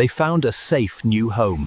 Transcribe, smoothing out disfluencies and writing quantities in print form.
They found a safe new home.